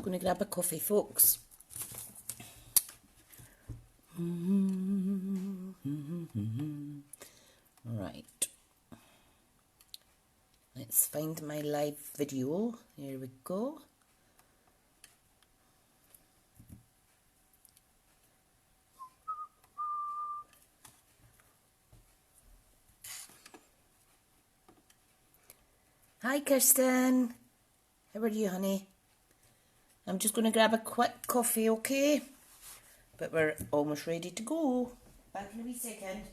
just going to grab a coffee, folks. Right. Let's find my live video. Here we go. Hi, Kirsten. How are you, honey? I'm just going to grab a quick coffee, okay? But we're almost ready to go. Back in a wee second.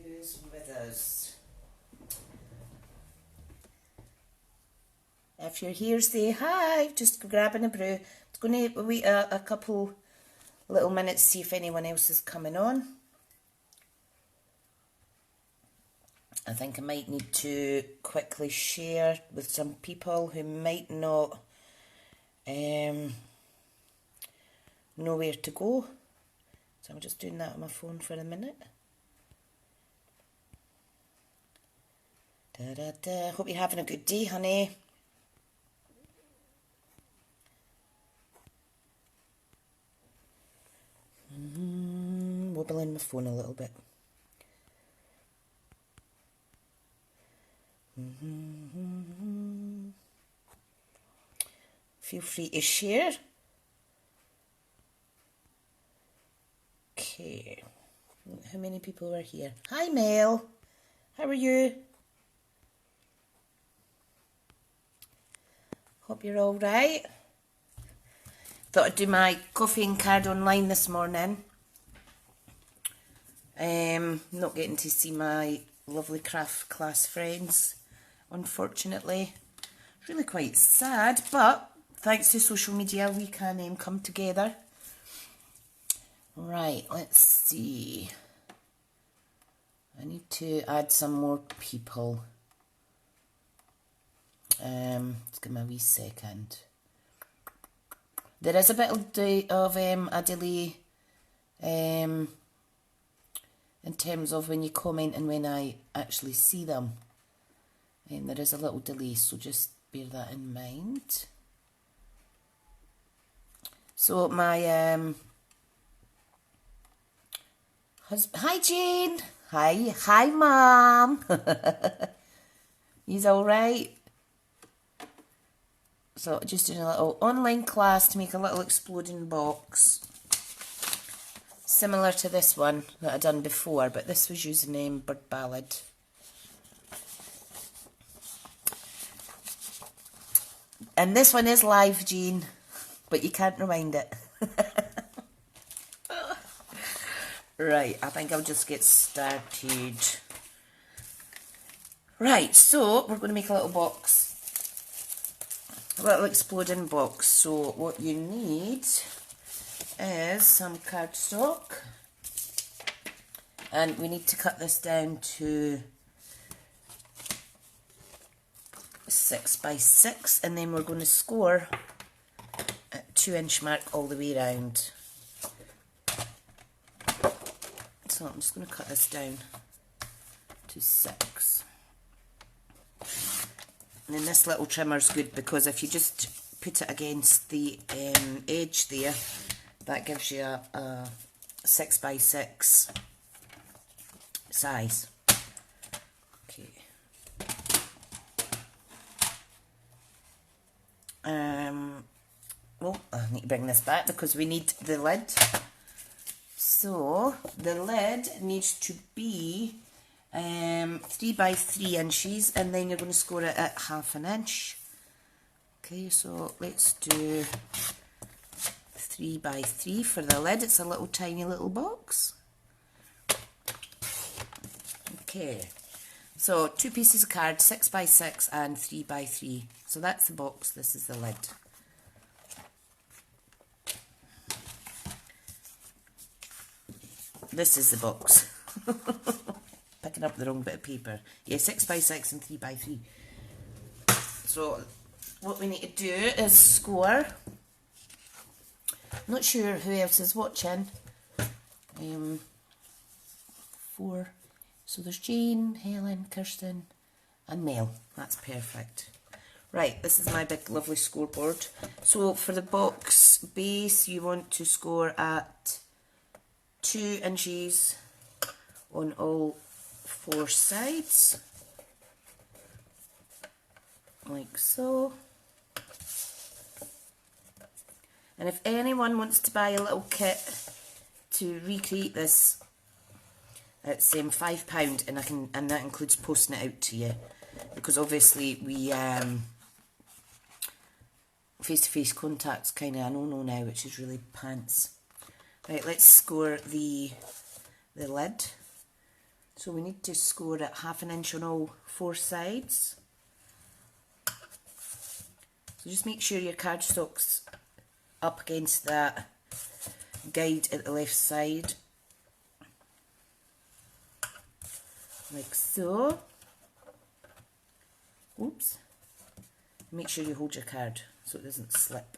Who's with us? If you're here, say hi. Just grabbing a brew. It's going to wait a couple little minutes, see if anyone else is coming on. I think I might need to quickly share with some people who might not know where to go. So I'm just doing that on my phone for a minute. Hope you're having a good day, honey. Wobbling my phone a little bit. Feel free to share. Okay. How many people are here? Hi, Mel. How are you? Hope you're all right. Thought I'd do my coffee and card online this morning. Not getting to see my lovely craft class friends, unfortunately. It's really quite sad, but thanks to social media we can come together. Right, let's see. I need to add some more people. Let's give me a wee second. There is a bit of a delay in terms of when you comment and when I actually see them. There is a little delay, so just bear that in mind. So my husband, hi Jane, hi Mom. He's all right. So just doing a little online class to make a little exploding box. Similar to this one that I'd done before, but this was using Bird Ballad. And this one is live, Jean, but you can't rewind it. Right, I think I'll just get started. Right, so we're going to make a little box. A little exploding box. So what you need is some cardstock, and we need to cut this down to 6 by 6, and then we're going to score at 2-inch mark all the way around. So I'm just going to cut this down to 6. And then this little trimmer is good because if you just put it against the edge there, that gives you a 6 by 6 size. Okay. Well, I need to bring this back because we need the lid. So the lid needs to be 3 by 3 inches, and then you're going to score it at 1/2 inch. Okay, so let's do 3 by 3 for the lid. It's a little tiny little box. Okay, so 2 pieces of card, 6 by 6 and 3 by 3. So that's the box, this is the lid. This is the box. Picking up the wrong bit of paper. Yeah, 6 by 6 and 3 by 3. So what we need to do is score. I'm not sure who else is watching. 4. So there's Jane, Helen, Kirsten and Mel. That's perfect. Right, this is my big lovely scoreboard. So for the box base you want to score at 2 inches on all 4 sides, like so. And if anyone wants to buy a little kit to recreate this, it's £5, and that includes posting it out to you, because obviously we face-to-face contact's kind of a no-no now, which is really pants. Right, let's score the lid. So we need to score at 1/2 inch on all 4 sides. So just make sure your cardstock's up against that guide at the left side, like so. Oops. Make sure you hold your card so it doesn't slip.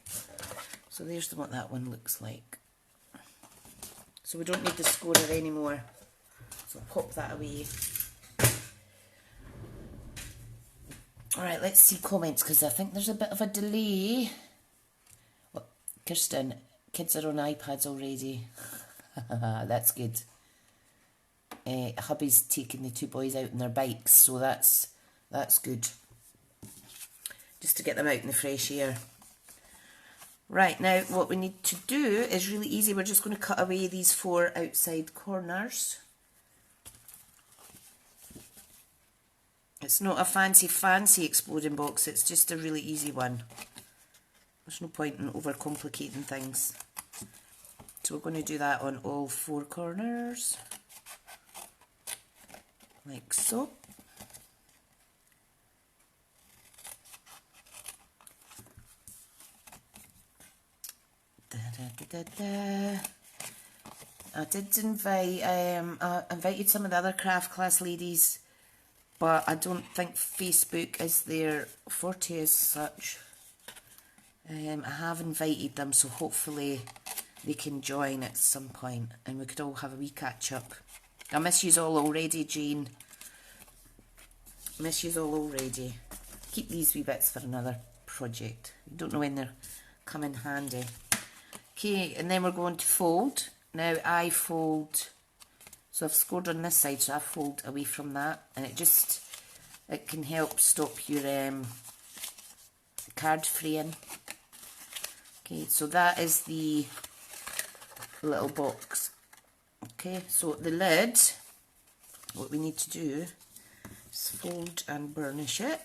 So there's what that one looks like. So we don't need the scorer anymore. So I'll pop that away. Alright, let's see comments, because I think there's a bit of a delay. Well, Kirsten, kids are on iPads already. That's good. Hubby's taking the 2 boys out on their bikes, so that's good. Just to get them out in the fresh air. Right, now what we need to do is really easy. We're just going to cut away these 4 outside corners. It's not a fancy exploding box, it's just a really easy one. There's no point in overcomplicating things. So we're going to do that on all 4 corners, like so. I did invite, I invited some of the other craft class ladies, but I don't think Facebook is their forte as such. I have invited them, so hopefully they can join at some point and we could all have a wee catch up. I miss yous all already, Jane. Miss yous all already. Keep these wee bits for another project. You don't know when they're come in handy. Okay, and then we're going to fold. Now I fold, so I've scored on this side, so I fold away from that, and it can help stop your card fraying. Okay, so that is the little box. Okay, so the lid, what we need to do is fold and burnish it.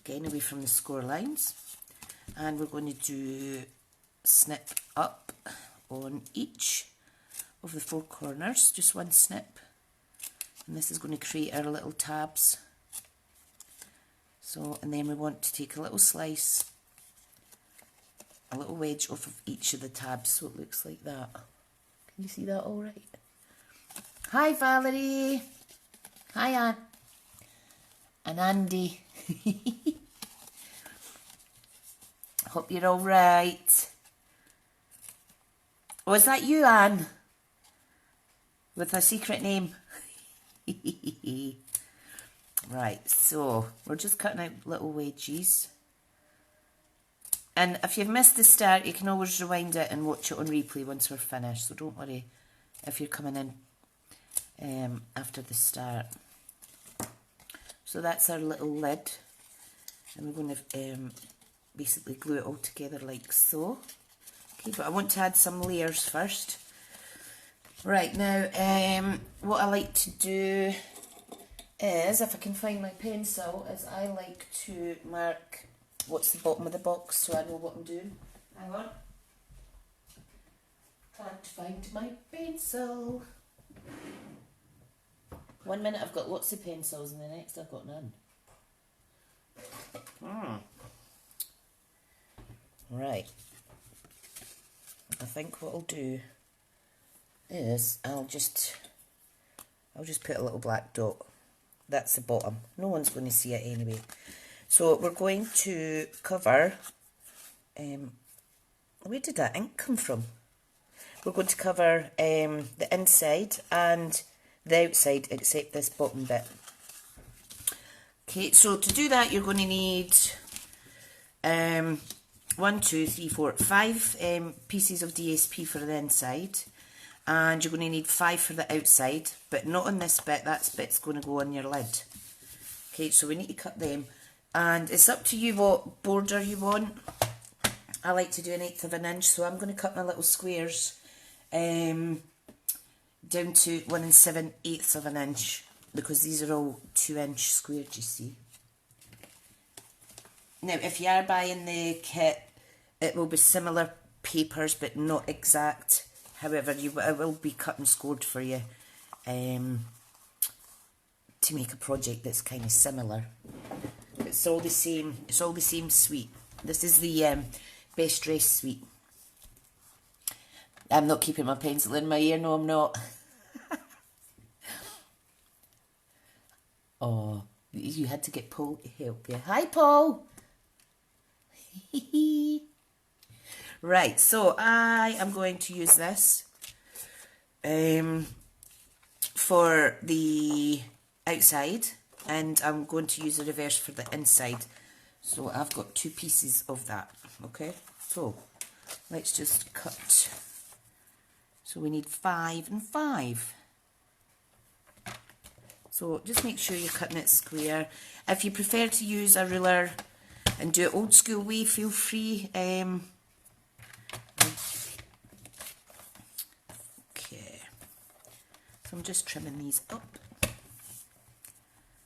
Again, away from the score lines, and we're going to do snip up on each of the 4 corners, just 1 snip, and this is going to create our little tabs. So, and then we want to take a little slice, a little wedge off of each of the tabs, so it looks like that. Can you see that all right? Hi Valerie! Hi Anne! And Andy! Hope you're all right. Oh, is that you, Anne? With a secret name? Right, so we're just cutting out little wedges. And if you've missed the start, you can always rewind it and watch it on replay once we're finished. So don't worry if you're coming in after the start. So that's our little lid. And we're going to basically glue it all together like so. Okay, but I want to add some layers first. Right, now, what I like to do is, if I can find my pencil, is I like to mark what's the bottom of the box so I know what I'm doing. Hang on. Trying to find my pencil. 1 minute I've got lots of pencils and the next I've got none. Right. I think what I'll do is I'll just put a little black dot. That's the bottom. No one's going to see it anyway. So we're going to cover, where did that ink come from? We're going to cover the inside and the outside except this bottom bit. Okay, so to do that you're going to need 1, 2, 3, 4, 5 pieces of DSP for the inside, and you're going to need 5 for the outside, but not on this bit. That bit's going to go on your lid. Okay, so we need to cut them, and it's up to you what border you want. I like to do 1/8 of an inch, so I'm going to cut my little squares down to 1 7/8 of an inch, because these are all 2-inch squares, you see. Now, if you are buying the kit, it will be similar papers, but not exact. However, it will be cut and scored for you to make a project that's kind of similar. It's all the same. It's all the same suite. This is the Best Dressed suite. I'm not keeping my pencil in my ear. No, I'm not. Oh, you had to get Paul to help you. Hi, Paul. Right, so I am going to use this for the outside, and I'm going to use the reverse for the inside. So I've got 2 pieces of that. Okay, so let's just cut. So we need 5 and 5. So just make sure you're cutting it square. If you prefer to use a ruler and do it old school way, feel free. Okay, so I'm just trimming these up,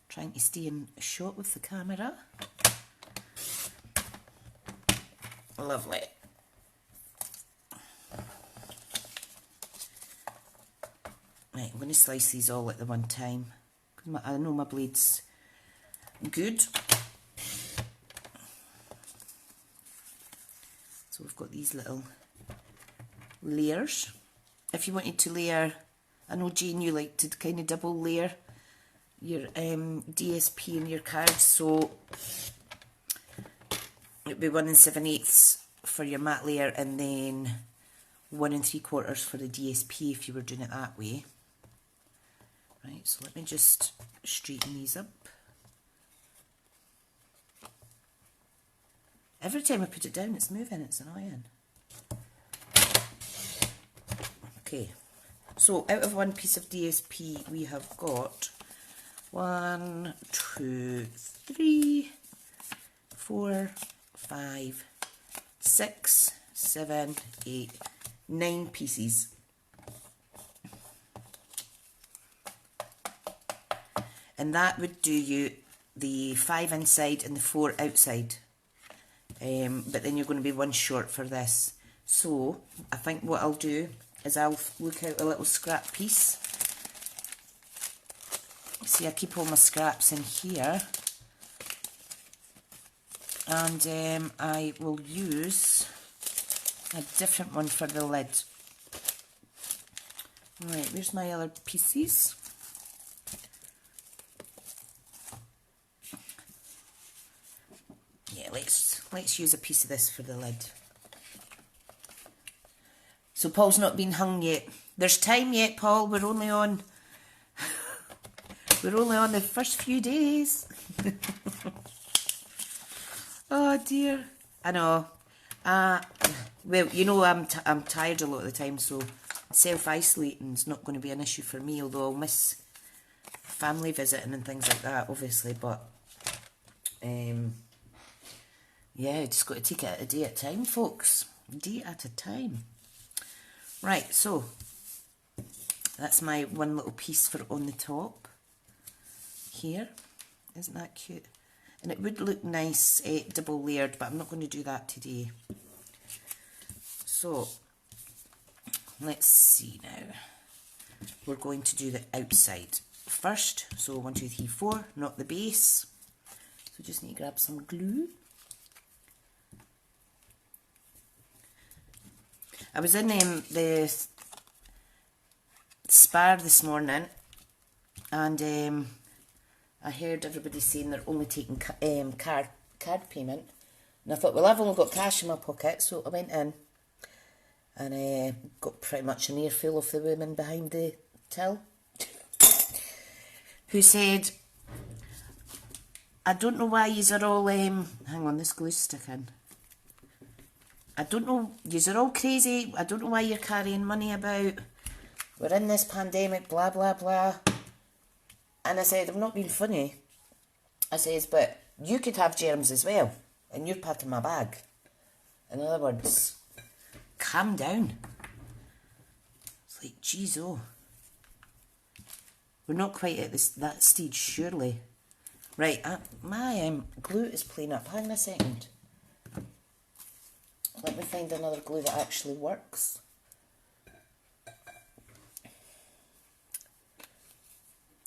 trying to stay in shot with the camera. Lovely. Right, I'm going to slice these all at the one time. I know my blade's good. So we've got these little layers. If you wanted to layer, I know Jane, you like to kind of double layer your DSP and your cards, so it'd be 1 7/8 for your matte layer, and then 1 3/4 for the DSP if you were doing it that way. Right, so let me just straighten these up. Every time I put it down, it's moving, it's annoying. Okay, so out of 1 piece of DSP, we have got 1, 2, 3, 4, 5, 6, 7, 8, 9 pieces. And that would do you the 5 inside and the 4 outside. But then you're going to be 1 short for this. So I think what I'll do is I'll look out a little scrap piece. See, I keep all my scraps in here. And I will use a different one for the lid. Right, where's my other pieces? Yeah, let's use a piece of this for the lid. So Paul's not been hung yet. There's time yet, Paul. We're only on the first few days. Oh dear. I know. Well, you know, I'm tired a lot of the time, so self-isolating's not going to be an issue for me, although I'll miss family visiting and things like that, obviously, but yeah, just got to take it a day at a time, folks. day at a time. Right, so that's my one little piece for on the top here. Isn't that cute? And it would look nice double layered, but I'm not going to do that today. So let's see now. We're going to do the outside first. So 1, 2, 3, 4, not the base. So just need to grab some glue. I was in the Spar this morning, and I heard everybody saying they're only taking card payment, and I thought, well, I've only got cash in my pocket, so I went in and got pretty much an earful of the woman behind the till, who said, I don't know why yous are all, hang on, this glue's sticking. I don't know, yous are all crazy, I don't know why you're carrying money about, we're in this pandemic, blah, blah, blah. And I said, I'm not being funny. I says, but you could have germs as well, and you're packing my bag. In other words, calm down. It's like, geez, oh. We're not quite at that stage, surely. Right, my glue is playing up. Hang on a second. Let me find another glue that actually works.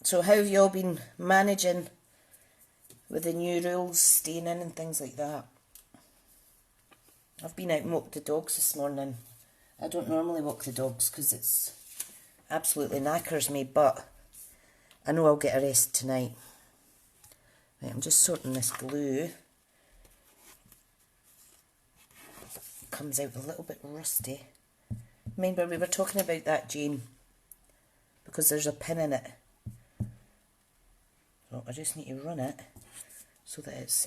So how have you all been managing with the new rules, staying in and things like that? I've been out and walked the dogs this morning. I don't normally walk the dogs because it's absolutely knackers me, but I know I'll get a rest tonight. Right, I'm just sorting this glue. Comes out a little bit rusty. Remember we were talking about that, Jane, because there's a pin in it. So I just need to run it so that it's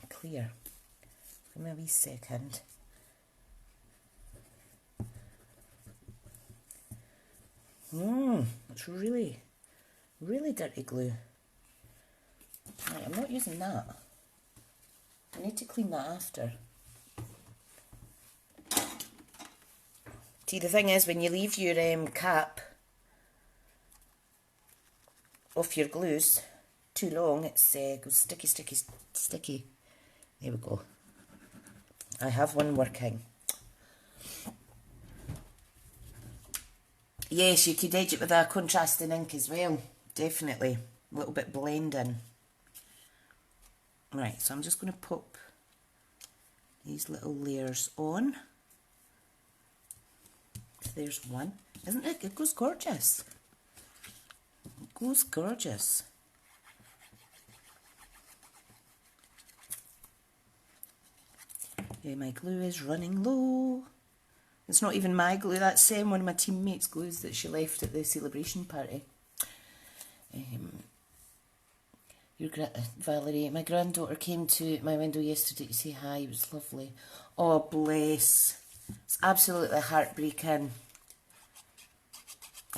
clear. Give me a wee second. It's really, really dirty glue. Right, I'm not using that. I need to clean that after. See, the thing is, when you leave your cap off your glues too long, it's goes sticky, sticky, sticky. There we go. I have one working. Yes, you could edge it with a contrasting ink as well, definitely. A little bit blending. Right, so I'm just going to pop these little layers on. There's one. Isn't it? It goes gorgeous. It goes gorgeous. Yeah, my glue is running low. It's not even my glue, that's one of my teammates' glues that she left at the celebration party. Valerie, my granddaughter came to my window yesterday to say hi, it was lovely. Oh, bless. It's absolutely heartbreaking.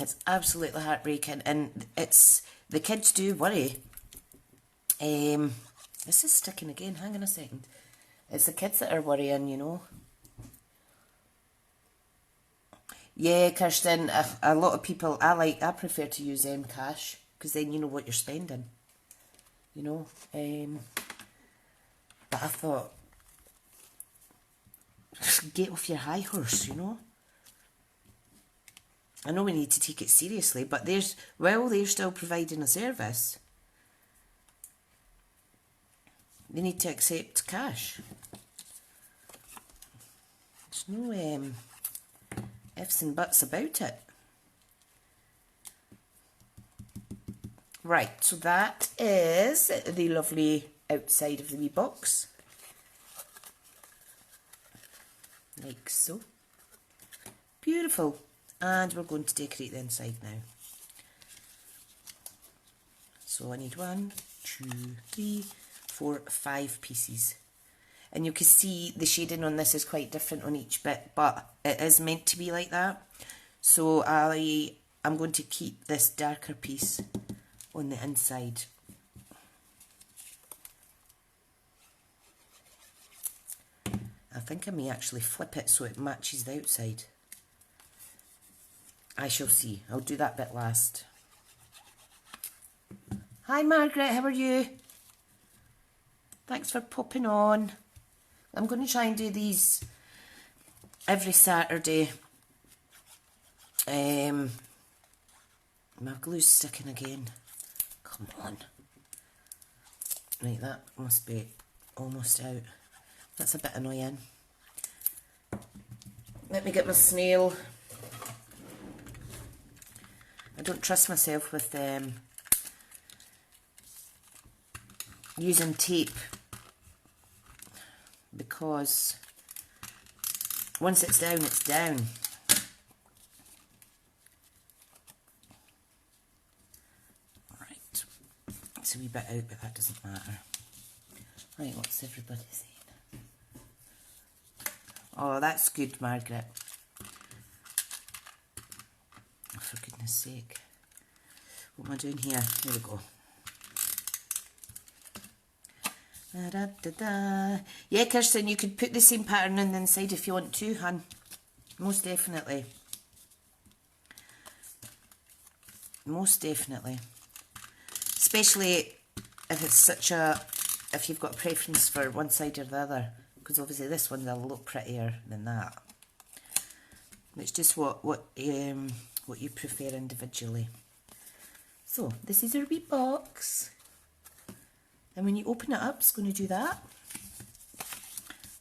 It's absolutely heartbreaking, and it's, the kids do worry. This is sticking again, hang on a second. It's the kids that are worrying, you know. Yeah, Kirsten, a lot of people, I prefer to use cash, because then you know what you're spending, you know. But I thought, get off your high horse, you know. I know we need to take it seriously, but they're still providing a service. They need to accept cash. There's no ifs and buts about it. Right, so that is the lovely outside of the wee box. Like so. Beautiful. And we're going to decorate the inside now. So I need 1, 2, 3, 4, 5 pieces. And you can see the shading on this is quite different on each bit, but it is meant to be like that. So I'm going to keep this darker piece on the inside. I think I may actually flip it so it matches the outside. I shall see. I'll do that bit last. Hi Margaret, how are you? Thanks for popping on. I'm going to try and do these every Saturday. My glue's sticking again. Come on. Right, that must be almost out. That's a bit annoying. Let me get my snail. I don't trust myself with using tape, because once it's down, it's down. Right, it's a wee bit out, but that doesn't matter. Right, what's everybody saying? Oh, that's good, Margaret. Oh, for goodness sake. What am I doing here? Here we go. Da, da, da, da. Yeah, Kirsten, you could put the same pattern in the inside if you want to, hun. Most definitely. Most definitely. Especially if it's if you've got a preference for one side or the other. Because obviously this one will look prettier than that. It's just what you prefer individually. So, this is our wee box. And when you open it up, it's going to do that.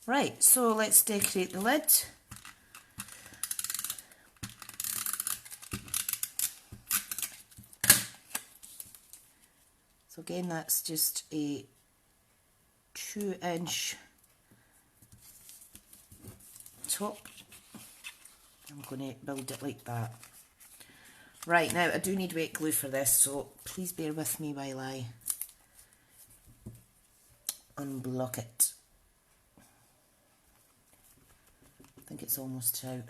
Right, so let's decorate the lid. So again, that's just a 2-inch top. I'm going to build it like that. Right, now I do need wet glue for this, so please bear with me while I unblock it. I think it's almost out.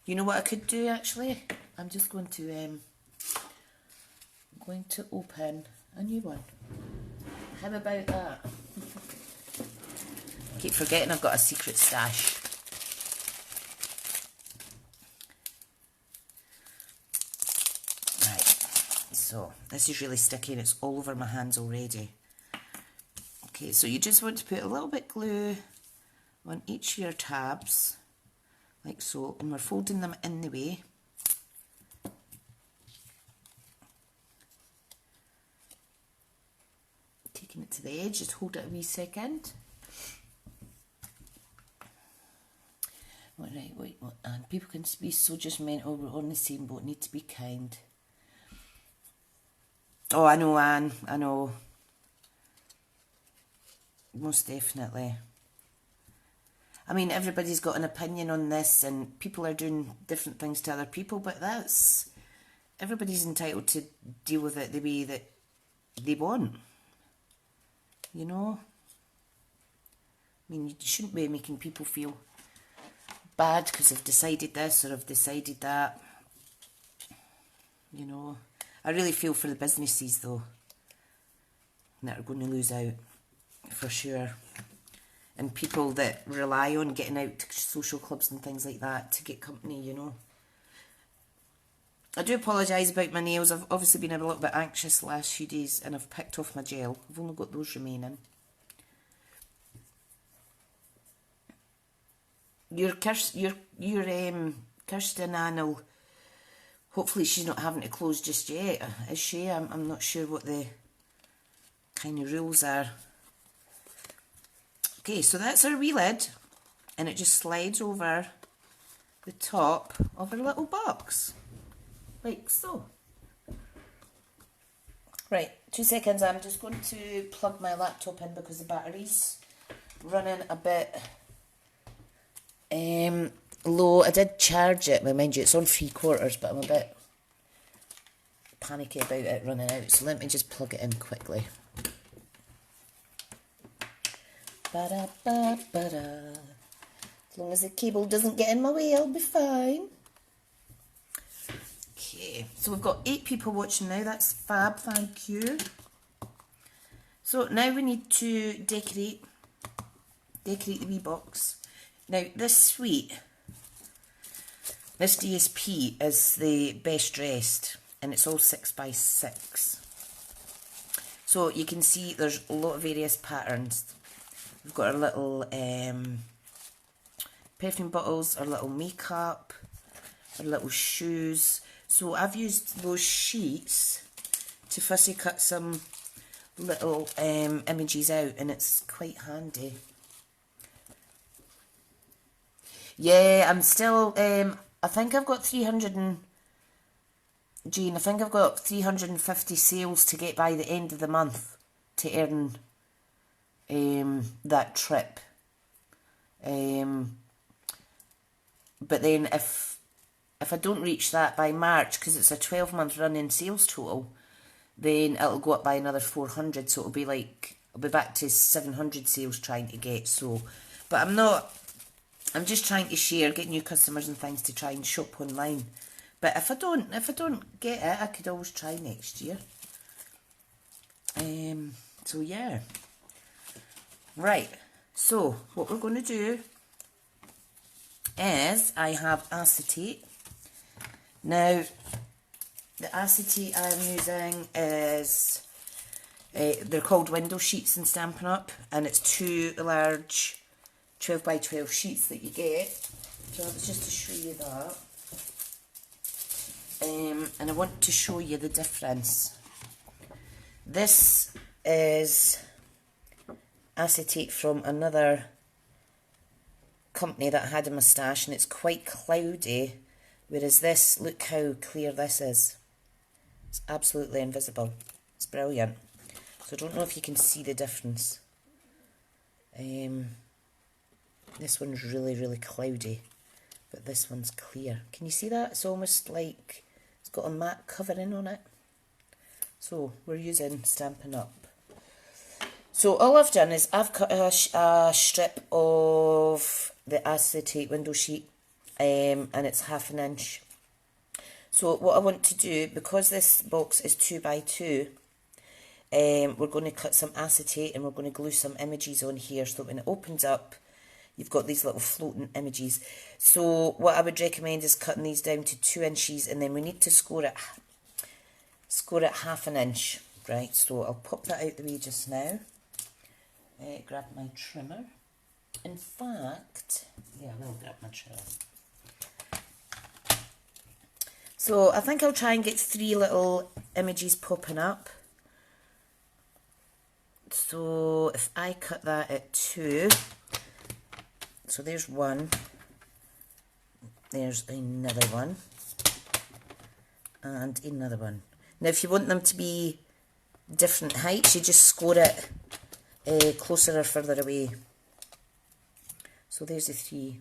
You know what I could do actually? I'm just going to open a new one. How about that? I keep forgetting I've got a secret stash. Right, so this is really sticky and it's all over my hands already. Okay, so you just want to put a little bit glue on each of your tabs, like so, and we're folding them in the way. Taking it to the edge, just hold it a wee second. Right, wait, and people can be so judgmental, we're on the same boat, need to be kind. Oh, I know, Anne, I know. Most definitely. I mean, everybody's got an opinion on this and people are doing different things to other people, but everybody's entitled to deal with it the way that they want. You know? I mean, you shouldn't be making people feel bad because they've decided this or have decided that. You know? I really feel for the businesses though that are going to lose out. For sure. And people that rely on getting out to social clubs and things like that to get company, you know. I do apologise about my nails. I've obviously been a little bit anxious the last few days and I've picked off my gel. I've only got those remaining. Your Kirsten Anne, hopefully she's not having to close just yet, is she? I'm not sure what the kind of rules are. Okay, so that's our wee lid, and it just slides over the top of our little box, like so. Right, 2 seconds, I'm just going to plug my laptop in because the battery's running a bit low. I did charge it, but mind you, it's on 3/4, but I'm a bit panicky about it running out, so let me just plug it in quickly. Ba-da-ba-ba-da. As long as the cable doesn't get in my way, I'll be fine. Okay, so we've got 8 people watching now. That's fab, thank you. So now we need to decorate the wee box. Now this suite, this DSP is the best dressed, and it's all 6x6. So you can see there's a lot of various patterns. We've got our little perfume bottles, our little makeup, our little shoes. So I've used those sheets to fussy cut some little images out, and it's quite handy. Yeah, I'm still, I think I've got 350 sales to get by the end of the month to earn that trip. But then if I don't reach that by March, because it's a 12-month running sales total, then it'll go up by another 400, so it'll be like, I'll be back to 700 sales trying to get. So, but I'm just trying to share, get new customers and things to try and shop online. But if I don't get it, I could always try next year. So yeah. Right. So what we're going to do is I have acetate. Now the acetate I'm using is they're called window sheets in Stampin' Up, and it's 2 large 12x12 sheets that you get. So that's just to show you that. And I want to show you the difference. This is acetate from another company that had a moustache, and it's quite cloudy, whereas this, look how clear this is. It's absolutely invisible. It's brilliant. So I don't know if you can see the difference. This one's really, really cloudy, but this one's clear. Can you see that? It's almost like it's got a matte covering on it. So we're using Stampin' Up. So all I've done is I've cut a strip of the acetate window sheet, and it's 1/2 inch. So what I want to do, because this box is 2x2, we're going to cut some acetate and we're going to glue some images on here, so when it opens up, you've got these little floating images. So what I would recommend is cutting these down to 2 inches, and then we need to score it 1/2 inch. Right, so I'll pop that out the way just now. Grab my trimmer. In fact, yeah, I will grab my trimmer. So I think I'll try and get 3 little images popping up. So if I cut that at 2, so there's one, there's another one, and another one. Now if you want them to be different heights, you just score it closer or further away. So there's the 3.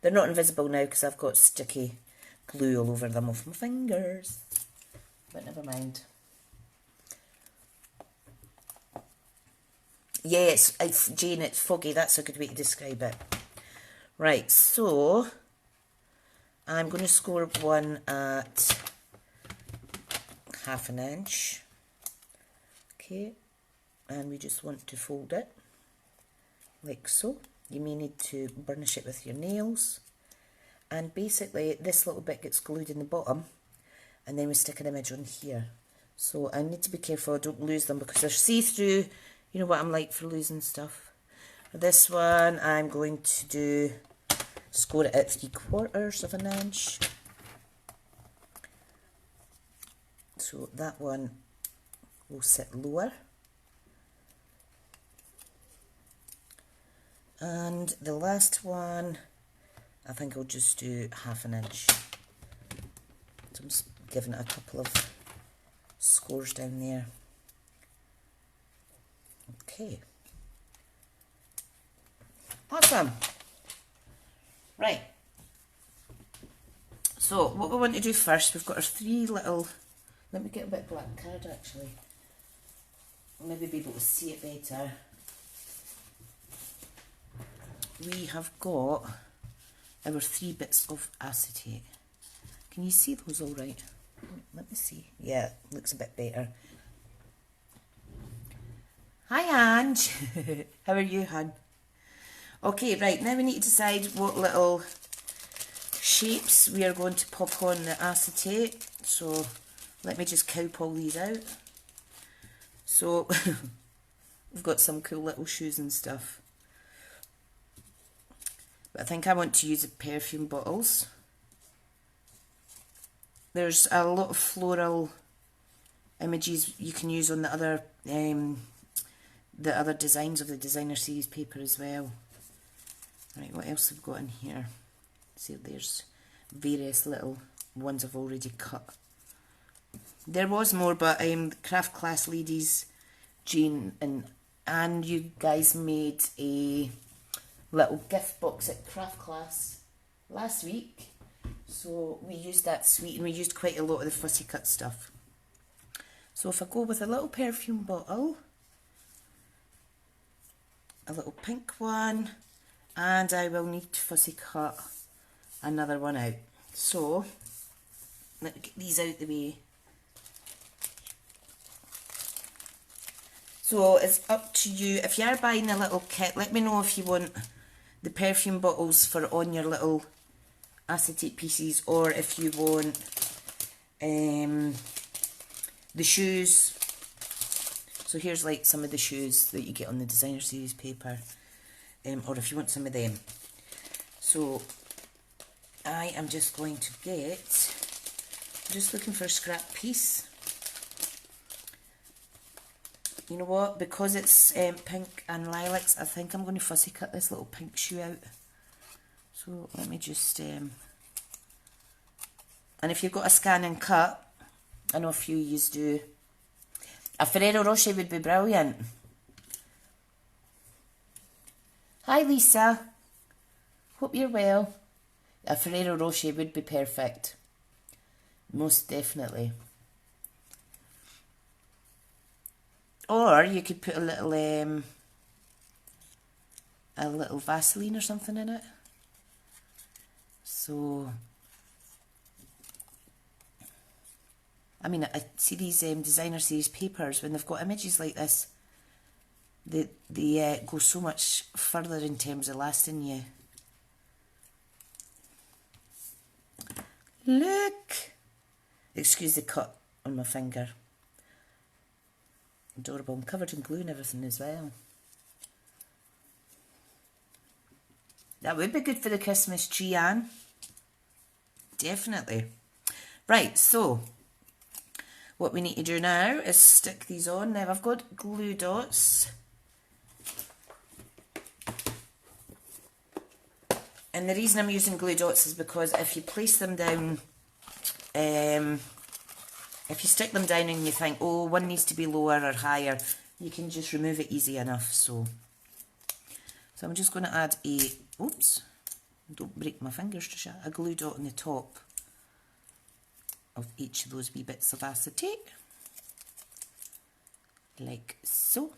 They're not invisible now because I've got sticky glue all over them off my fingers, but never mind. Yeah, Jane, it's foggy. That's a good way to describe it. Right, so I'm going to score one at 1/2 inch. Okay, and we just want to fold it like so. You may need to burnish it with your nails. And basically this little bit gets glued in the bottom, and then we stick an image on here. So I need to be careful I don't lose them because they're see-through. You know what I'm like for losing stuff. For this one I'm going to score it at 3/4 inch. So that one will sit lower. And the last one, I think I'll just do 1/2 inch. So I'm just giving it a couple of scores down there. Okay. Awesome. Right. So what we want to do first, we've got our 3 little, let me get a bit of black card actually. I'll maybe be able to see it better. We have got our 3 bits of acetate. Can you see those all right? Let me see. Yeah, looks a bit better. Hi Ange. How are you, hon? Okay, right, now we need to decide what little shapes we are going to pop on the acetate. So let me just cowpaw these out. So we've got some cool little shoes and stuff. But I think I want to use the perfume bottles. There's a lot of floral images you can use on the other designs of the designer series paper as well. Right, what else have we got in here? See, there's various little ones I've already cut. There was more, but craft class ladies, Jane and you guys made a little gift box at craft class last week. So we used that sweet, and we used quite a lot of the fussy cut stuff. So if I go with a little perfume bottle, a little pink one, and I will need to fussy cut another one out. So let me get these out the way. So it's up to you. If you are buying a little kit, let me know if you want the perfume bottles for on your little acetate pieces, or if you want the shoes. So here's like some of the shoes that you get on the designer series paper, or if you want some of them. So I am just going to get, I'm just looking for a scrap piece. You know what, because it's pink and lilacs, I think I'm going to fussy cut this little pink shoe out. So let me just, and if you've got a scan and cut, I know a few of yous do, a Ferrero Rocher would be brilliant. Hi Lisa, hope you're well. A Ferrero Rocher would be perfect, most definitely. Or you could put a little Vaseline or something in it. So, I mean, I see these designer series papers, when they've got images like this, they go so much further in terms of lasting you. Look! Excuse the cut on my finger. Adorable. I'm covered in glue and everything as well. That would be good for the Christmas tree, Anne. Definitely. Right, so what we need to do now is stick these on. Now I've got glue dots. And the reason I'm using glue dots is because if you place them down, if you stick them down and you think, oh, one needs to be lower or higher, you can just remove it easy enough. So I'm just going to add a, oops, don't break my fingers, Tricia, a glue dot on the top of each of those wee bits of acetate, like so.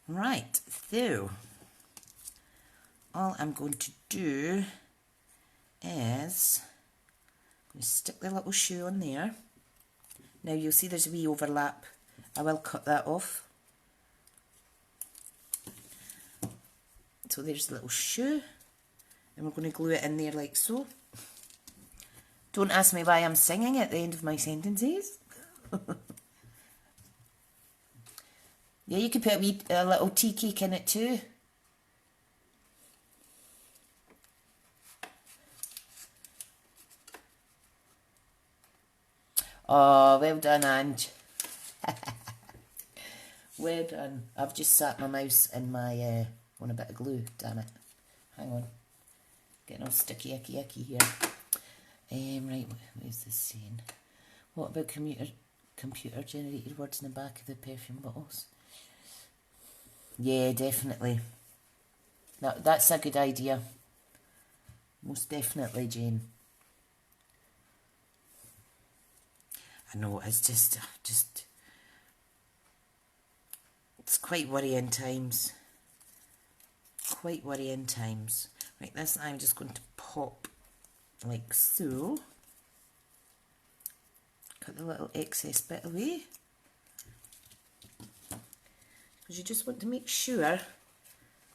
Right, so all I'm going to do is I'm going to stick the little shoe on there. Now you'll see there's a wee overlap. I will cut that off. So there's the little shoe, and we're going to glue it in there like so. Don't ask me why I'm singing at the end of my sentences. Yeah, you could put a little tea cake in it too. Oh, well done, Ange. Well done. I've just sat my mouse in my on a bit of glue, damn it. Hang on. Getting all sticky, icky here. Right, what is this saying? What about computer generated words in the back of the perfume bottles? Yeah, definitely. That's a good idea. Most definitely, Jane. I know, it's just it's quite worrying times. Quite worrying times. Right, this I'm just going to pop like so. Cut the little excess bit away. because you just want to make sure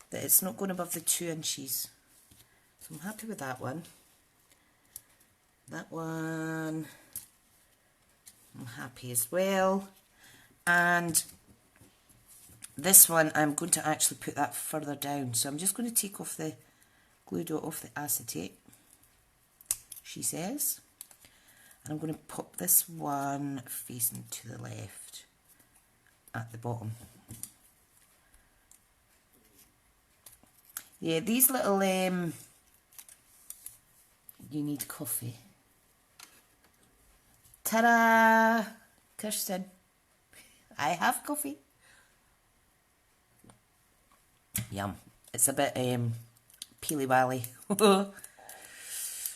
that it's not going above the 2 inches. So I'm happy with that one. That one I'm happy as well. And this one I'm going to actually put that further down. So I'm just going to take off the glue dot off the acetate, she says. And I'm going to pop this one facing to the left at the bottom. Yeah, these little, you need coffee. Ta-da! Kirsten, I have coffee. Yum. It's a bit peely-wally.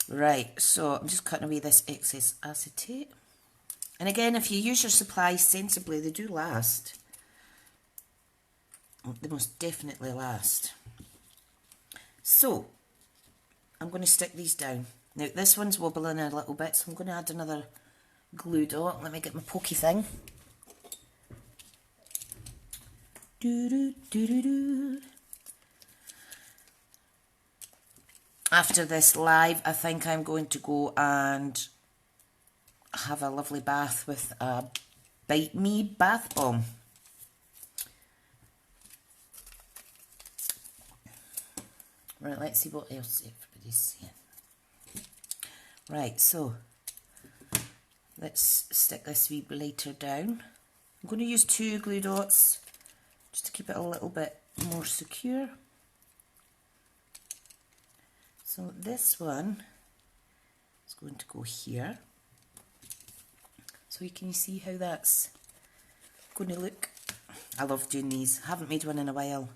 Right, so I'm just cutting away this excess acetate. And again, if you use your supplies sensibly, they do last. They most definitely last. So, I'm going to stick these down. Now, this one's wobbling a little bit, so I'm going to add another glue dot. Let me get my pokey thing. Do-do-do-do-do. After this live, I think I'm going to go and have a lovely bath with a Bite Me bath bomb. Right, let's see what else everybody's saying. Right, so let's stick this wee blighter down. I'm going to use 2 glue dots just to keep it a little bit more secure. So this one is going to go here. So you can see how that's going to look. I love doing these. I haven't made one in a while.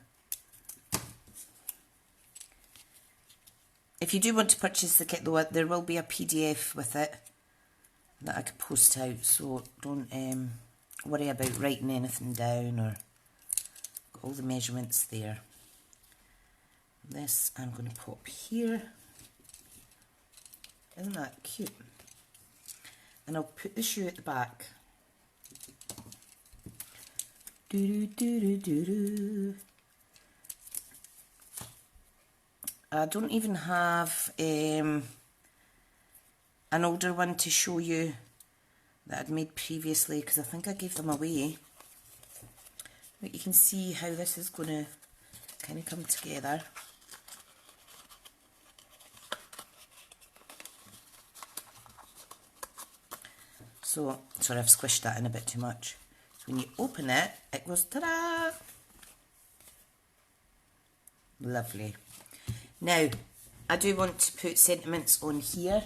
If you do want to purchase the kit though, there will be a PDF with it that I could post out, so don't worry about writing anything down, or got all the measurements there. This I'm going to pop here. Isn't that cute? And I'll put the shoe at the back. Do-do-do-do-do-do. I don't even have an older one to show you that I'd made previously, because I think I gave them away. But you can see how this is going to kind of come together. So, sorry, I've squished that in a bit too much. When you open it, it goes ta-da! Lovely. Now, I do want to put sentiments on here.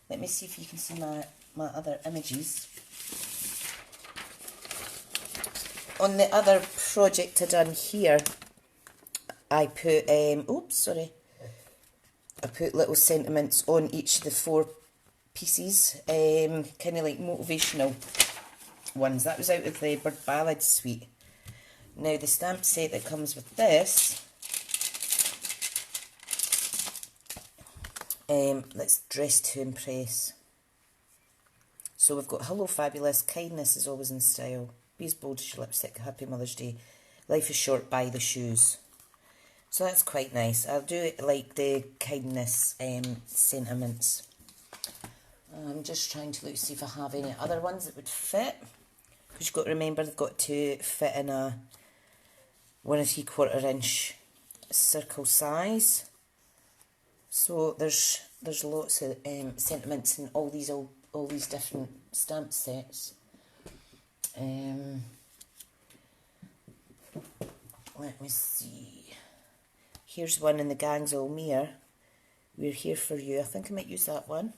Let me see if you can see my other images. On the other project I done here, I put, oops, sorry. I put little sentiments on each of the 4 pieces, kind of like motivational ones. That was out of the Bird Ballad suite. Now, the stamp set that comes with this, let's dress to impress. So we've got Hello Fabulous, Kindness is Always in Style, Be as Bold as Your Lipstick, Happy Mother's Day, Life is Short, Buy the Shoes. So that's quite nice. I'll do it like the kindness sentiments. I'm just trying to look, see if I have any other ones that would fit. Because you've got to remember they've got to fit in a 1 3/4 inch circle size. So there's lots of sentiments in all these different stamp sets. Let me see. Here's one in the Gangs All Mere. We're Here for You. I think I might use that one.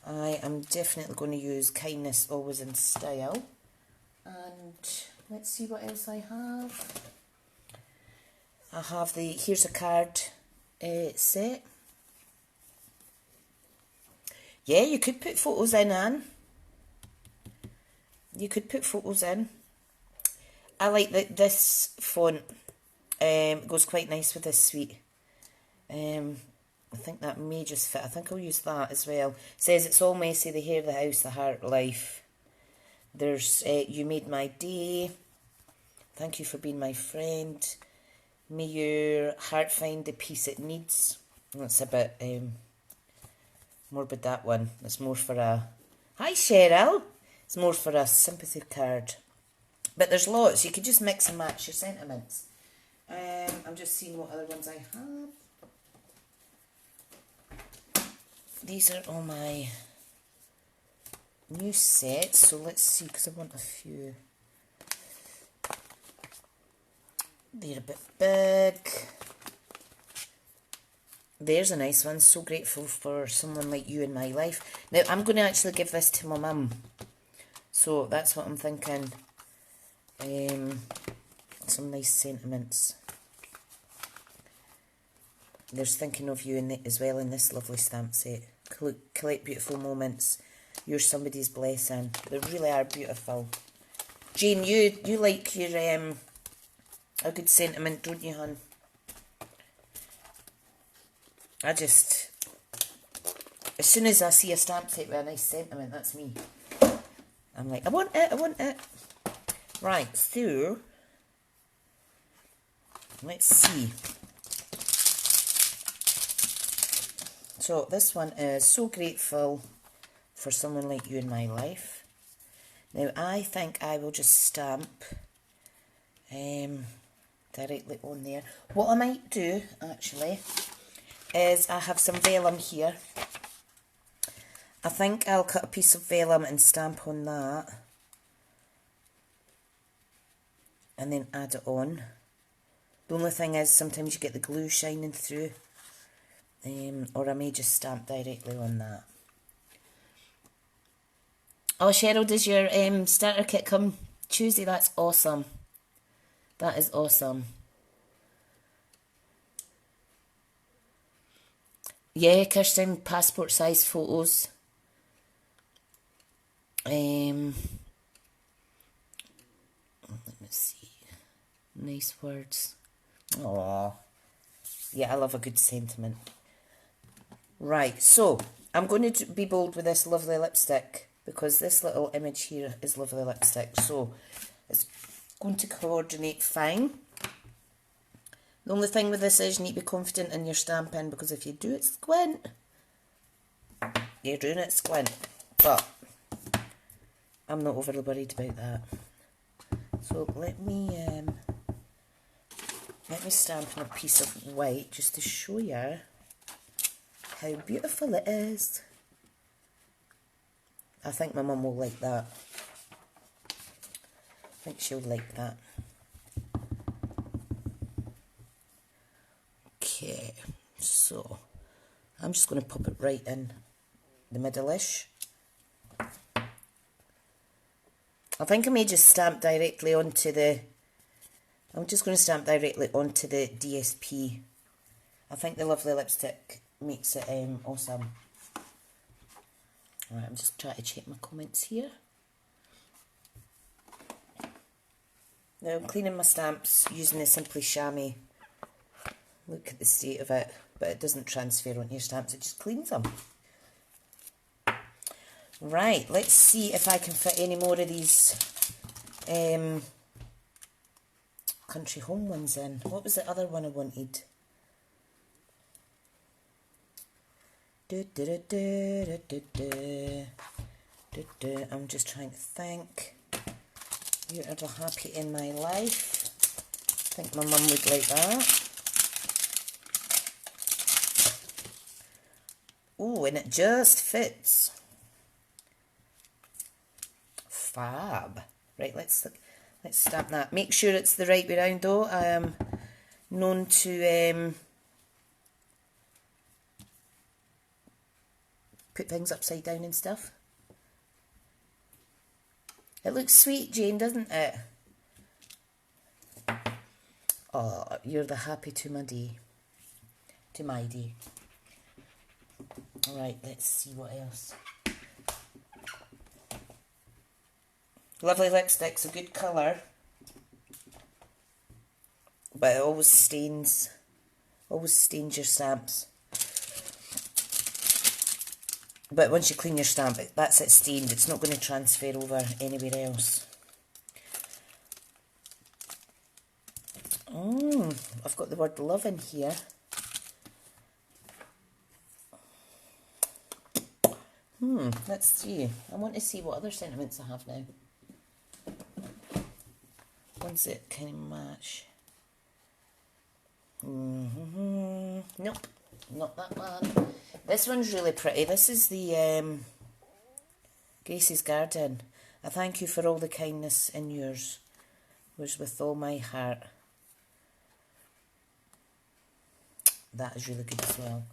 I am definitely going to use Kindness Always in Style. And let's see what else I have. I have the Here's a Card set. Yeah, you could put photos in, Anne. You could put photos in. I like that this font goes quite nice with this suite. I think that may just fit. I think I'll use that as well. It says it's all messy, the hair, the house, the heart, life. There's You Made My Day. Thank you for being my friend. May your heart find the peace it needs. That's a bit morbid, that one. It's more for a... Hi, Cheryl. It's more for a sympathy card. But there's lots. You could just mix and match your sentiments. I'm just seeing what other ones I have. These are all my new sets. So let's see, because I want a few. They're a bit big. There's a nice one. So grateful for someone like you in my life. Now, I'm going to actually give this to my mum. So that's what I'm thinking. Some nice sentiments. There's thinking of you in it as well in this lovely stamp set. Collect beautiful moments. You're somebody's blessing. They really are beautiful. Jane, you like your a good sentiment, don't you, hon? I just, as soon as I see a stamp set with a nice sentiment, that's me. I'm like, I want it, I want it. Right, so, let's see. So, this one is so grateful for someone like you in my life. Now, I think I will just stamp directly on there. What I might do, actually, is I have some vellum here. I think I'll cut a piece of vellum and stamp on that. And then add it on. The only thing is sometimes you get the glue shining through. Or I may just stamp directly on that. Oh, Cheryl, does your starter kit come Tuesday? That's awesome. That is awesome. Yeah, Kirsten, passport size photos. Let me see. Nice words. Aww. Yeah, I love a good sentiment. Right, so I'm going to be bold with this lovely lipstick because this little image here is lovely lipstick. So it's going to coordinate fine. The only thing with this is you need to be confident in your stamping, because if you do it squint, you're doing it squint. But I'm not overly worried about that. So let me stamp on a piece of white just to show you how beautiful it is. I think my mum will like that. I think she'll like that. Okay, so I'm just going to pop it right in the middle-ish. I think I may just stamp directly onto the... I'm just going to stamp directly onto the DSP. I think the lovely lipstick makes it awesome. Alright, I'm just trying to check my comments here. Now I'm cleaning my stamps using the Simply Chamois. Look at the state of it, but it doesn't transfer onto your stamps, it just cleans them. Right, let's see if I can fit any more of these country home ones in. What was the other one I wanted? I'm just trying to think. You're ever happy in my life? I think my mum would like that. Oh, and it just fits. Fab. Right, let's stamp that. Make sure it's the right way round though. I am known to put things upside down and stuff. It looks sweet, Jane, doesn't it? Oh, you're the happy to my day. To my day. Alright, let's see what else. Lovely lipstick's a good colour. But it always stains your stamps. But once you clean your stamp, that's it stained. It's not going to transfer over anywhere else. I've got the word love in here. Let's see. I want to see what other sentiments I have now. Ones that kind of match. Nope, not that one. This one's really pretty. This is the Grace's Garden. I thank you for all the kindness in yours. Was with all my heart. That is really good as well.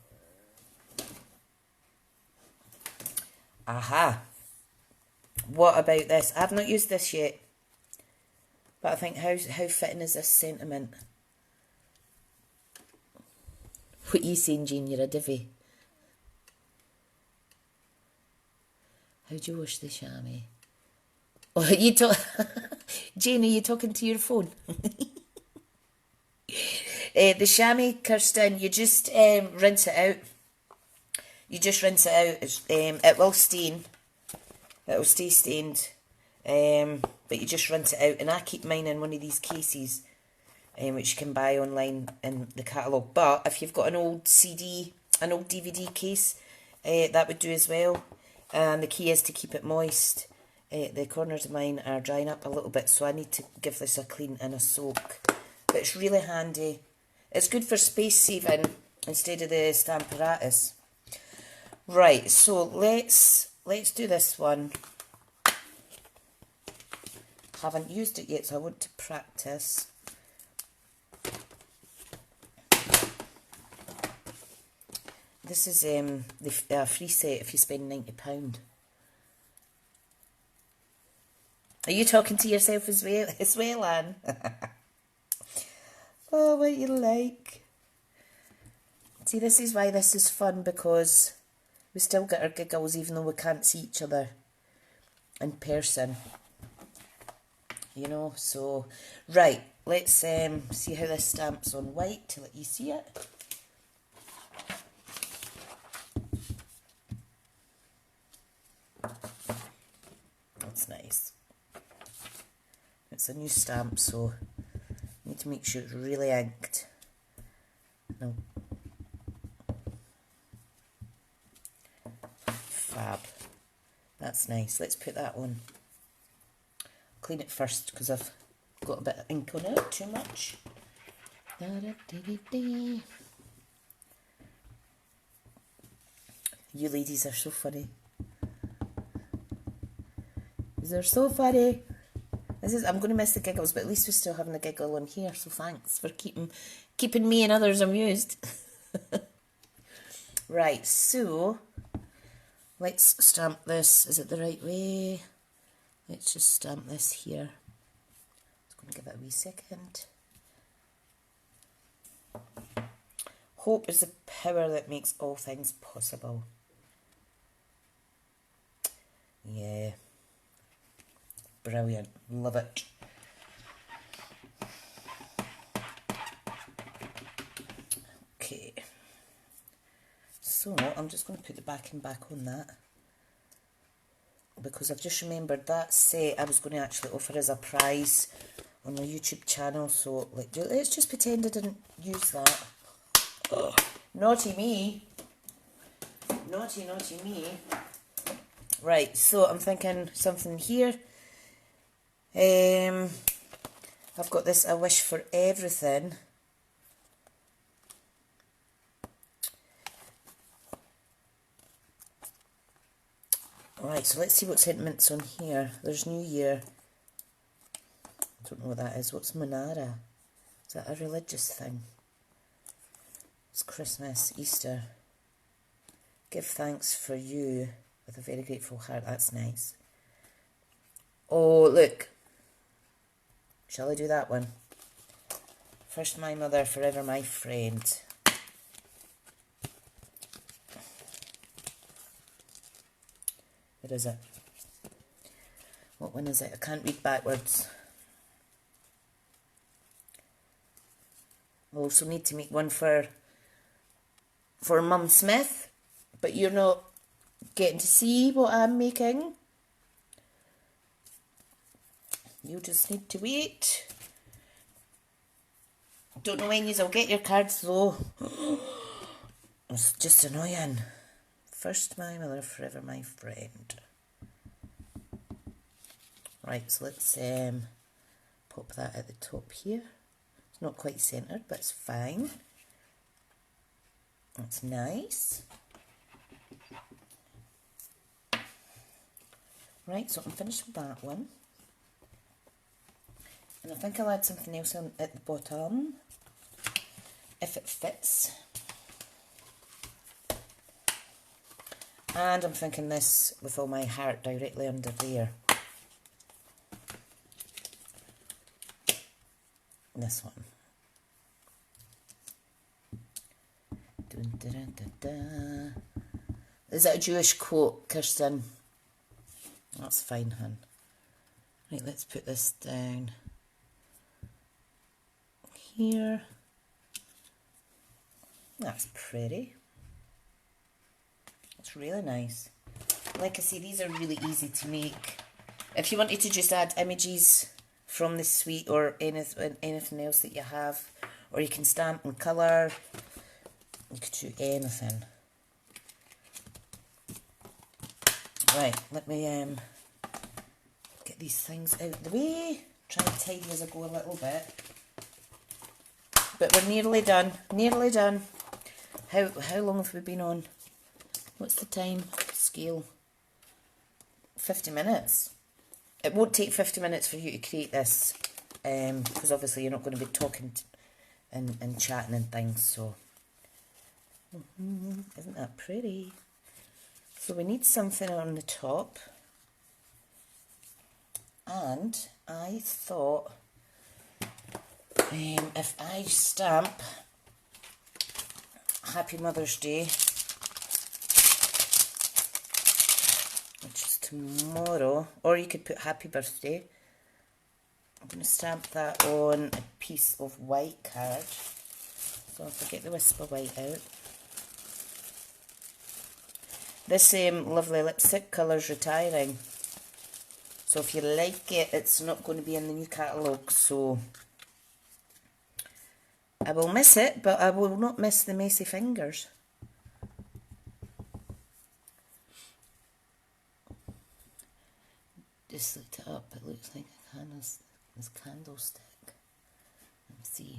Aha! What about this? I've not used this yet. But I think how fitting is this sentiment? What are you saying, Jane? You're a divvy. How do you wash the chamois? Oh, you Jane, are you talking to your phone? The chamois, Kirsten, you just rinse it out. You just rinse it out. It will stain. It will stay stained. But you just rinse it out. And I keep mine in one of these cases, which you can buy online in the catalogue. But if you've got an old CD, an old DVD case, that would do as well. And the key is to keep it moist. The corners of mine are drying up a little bit, so I need to give this a clean and a soak. But it's really handy. It's good for space saving instead of the Stamparatus. Right, so let's do this one. Haven't used it yet, so I want to practice. This is the free set if you spend £90. Are you talking to yourself as well, Anne? Oh, what you like. See, this is why this is fun, because we still get our giggles even though we can't see each other in person. You know, so... Right, let's see how this stamps on white to let you see it. That's nice. It's a new stamp, so I need to make sure it's really inked. No. Fab. That's nice. Let's put that on. Clean it first because I've got a bit of ink on it, too much. You ladies are so funny. They're so funny. I'm going to miss the giggles, but at least we're still having a giggle on here, so thanks for keeping me and others amused. Right, so let's stamp this. Is it the right way? Let's just stamp this here. Just going to give it a wee second. Hope is the power that makes all things possible. Yeah. Brilliant. Love it. Okay. So, I'm just going to put the backing back on that, because I've just remembered that set I was going to actually offer as a prize on my YouTube channel. So, let's just pretend I didn't use that. Ugh. Naughty me. Naughty, naughty me. Right, so I'm thinking something here. I've got this A Wish for Everything. Right, so let's see what sentiment's on here. There's New Year. I don't know what that is. What's Monara? Is that a religious thing? It's Christmas, Easter. Give thanks for you with a very grateful heart. That's nice. Oh, look. Shall I do that one? First my mother, forever my friend. Where is it? What one is it? I can't read backwards. I also need to make one for Mum Smith, but you're not getting to see what I'm making. You just need to wait. Don't know when you'll get your cards though. It's just annoying. First my mother, forever my friend. Right, so let's pop that at the top here. It's not quite centred, but it's fine. That's nice. Right, so I'm finished with that one. And I think I'll add something else on at the bottom, if it fits. And I'm thinking this with all my heart directly under there. This one. Dun, dun, dun, dun. Is that a Jewish quote, Kirsten? That's fine, hun. Right, let's put this down here. That's pretty. It's really nice. Like I say, these are really easy to make. If you wanted to just add images from the suite or anything else that you have, or you can stamp and colour, you could do anything. Right, let me get these things out of the way. Try and tidy as I go a little bit. But we're nearly done. Nearly done. How long have we been on? What's the time scale? 50 minutes. It won't take 50 minutes for you to create this, because obviously you're not going to be talking and chatting and things, so isn't that pretty? So we need something on the top, and I thought if I stamp Happy Mother's Day, which is tomorrow, or you could put Happy Birthday. I'm going to stamp that on a piece of white card. So if I get the Whisper White out. This lovely lipstick colour's retiring. So if you like it, it's not going to be in the new catalogue. So I will miss it, but I will not miss the messy fingers. Just looked it up, it looks like a candlestick. Let's see.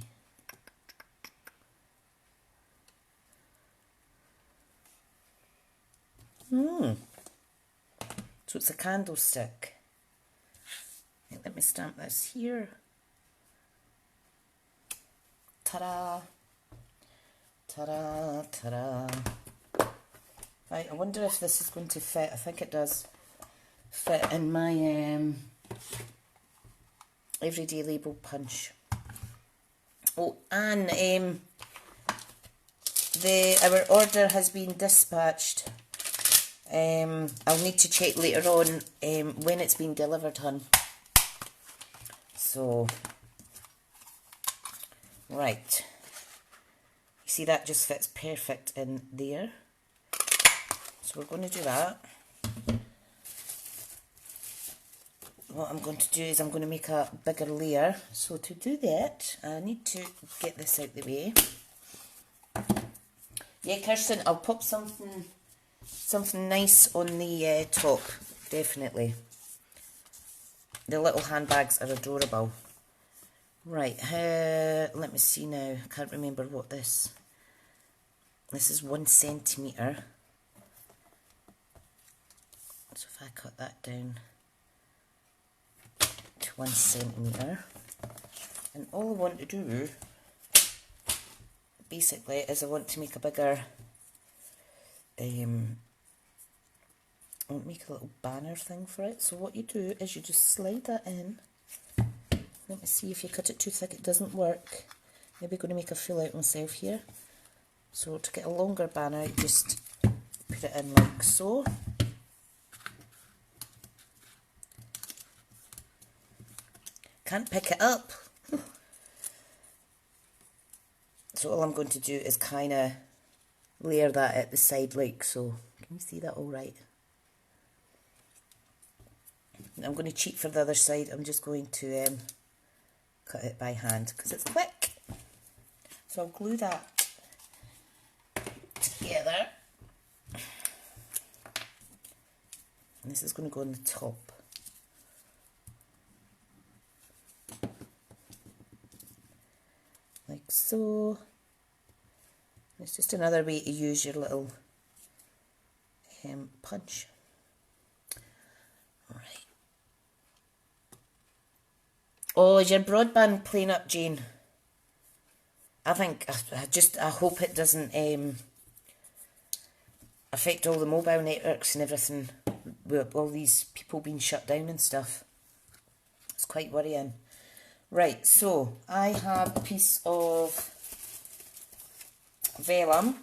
So it's a candlestick. Let me stamp this here. Ta-da! Ta-da! Ta-da! Right, I wonder if this is going to fit. I think it does fit in my everyday label punch. Oh, and our order has been dispatched. I'll need to check later on when it's been delivered, hun. So, right. You see that just fits perfect in there. So we're going to do that. What I'm going to do is I'm going to make a bigger layer. So to do that, I need to get this out the way. Yeah, Kirsten, I'll pop something nice on the top, definitely. The little handbags are adorable. Right, let me see now. I can't remember what this is 1 centimetre. So if I cut that down to 1 centimetre, and all I want to do basically is I want to make a bigger I want to make a little banner thing for it. So what you do is you just slide that in. Let me see, if you cut it too thick it doesn't work. Maybe going to make a fool out of myself here. So to get a longer banner, you just put it in like so. Can't pick it up. So all I'm going to do is kind of layer that at the side like so. Can you see that all right? I'm going to cheat for the other side. I'm just going to cut it by hand because it's quick. So I'll glue that together. And this is going to go on the top. Like so. It's just another way to use your little punch. Right. Oh, is your broadband playing up, Jane? I think, I hope it doesn't affect all the mobile networks and everything with all these people being shut down and stuff. It's quite worrying. Right, so I have a piece of vellum.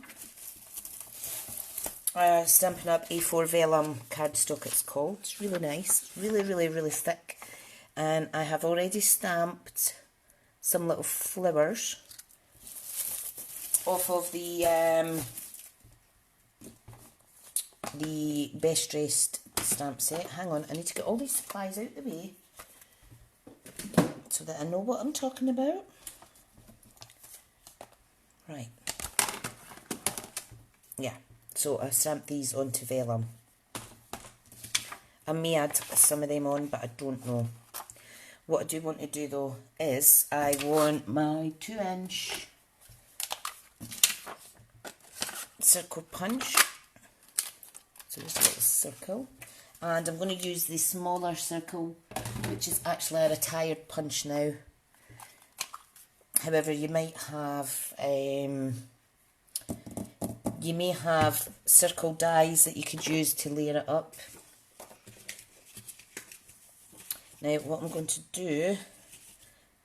Stampin' Up A4 vellum cardstock it's called. It's really nice. It's really, really, really thick. And I have already stamped some little flowers off of the Best Dressed stamp set. Hang on, I need to get all these supplies out the way so that I know what I'm talking about. Right. Yeah, so I stamped these onto vellum. I may add some of them on, but I don't know. What I do want to do though is I want my 2-inch circle punch. So just a little circle. And I'm going to use the smaller circle, which is actually a retired punch now. However, you might have you may have circle dies that you could use to layer it up. Now what I'm going to do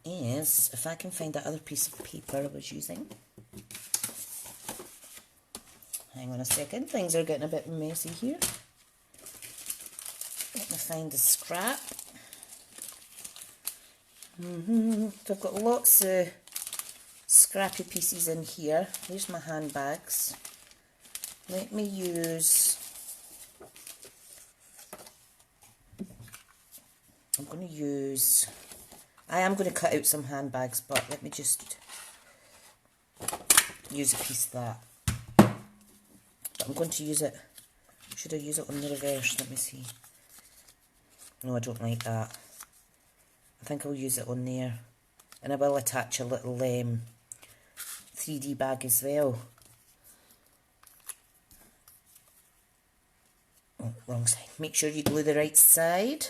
is, if I can find that other piece of paper I was using. Hang on a second, things are getting a bit messy here. Let me find the scrap. So I've got lots of scrappy pieces in here. Here's my handbags. Let me use, I am going to cut out some handbags, but let me just use a piece of that. But I'm going to use it, should I use it on the reverse? Let me see. No, I don't like that. I think I'll use it on there. And I will attach a little 3D bag as well. Oh, wrong side. Make sure you glue the right side.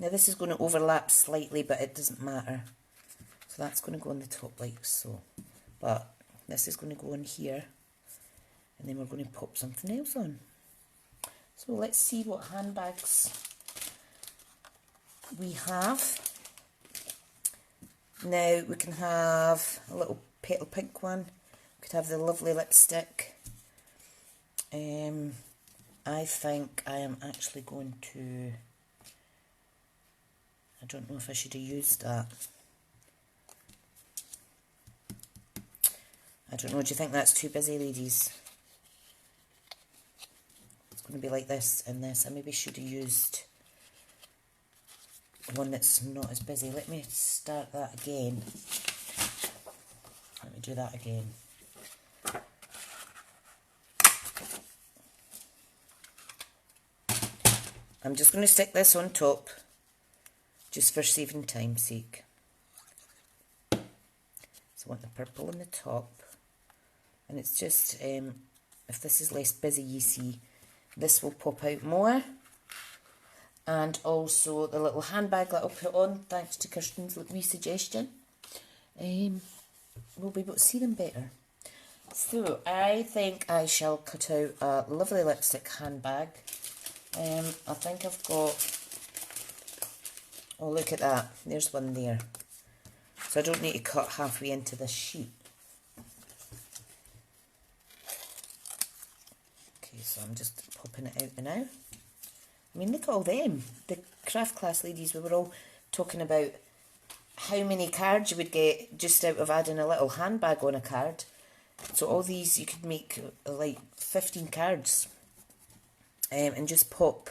Now this is going to overlap slightly, but it doesn't matter. So that's going to go on the top like so. But this is going to go on here. And then we're going to pop something else on. So let's see what handbags we have. Now we can have a little petal pink one. We could have the lovely lipstick. I think I am actually going to, I don't know if I should have used that. I don't know, do you think that's too busy, ladies? It's going to be like this and this. I maybe should have used one that's not as busy. Let me start that again. Let me do that again. I'm just going to stick this on top, just for saving time's sake. So I want the purple on the top, and it's just, if this is less busy, you see, this will pop out more. And also the little handbag that I'll put on, thanks to Kirsten's wee suggestion, we'll be able to see them better. So I think I shall cut out a lovely lipstick handbag. I think I've got, oh look at that, there's one there. So I don't need to cut halfway into this sheet. Okay, so I'm just popping it out now. I mean, look at all them. The craft class ladies, we were all talking about how many cards you would get just out of adding a little handbag on a card. So all these, you could make like 15 cards. And just pop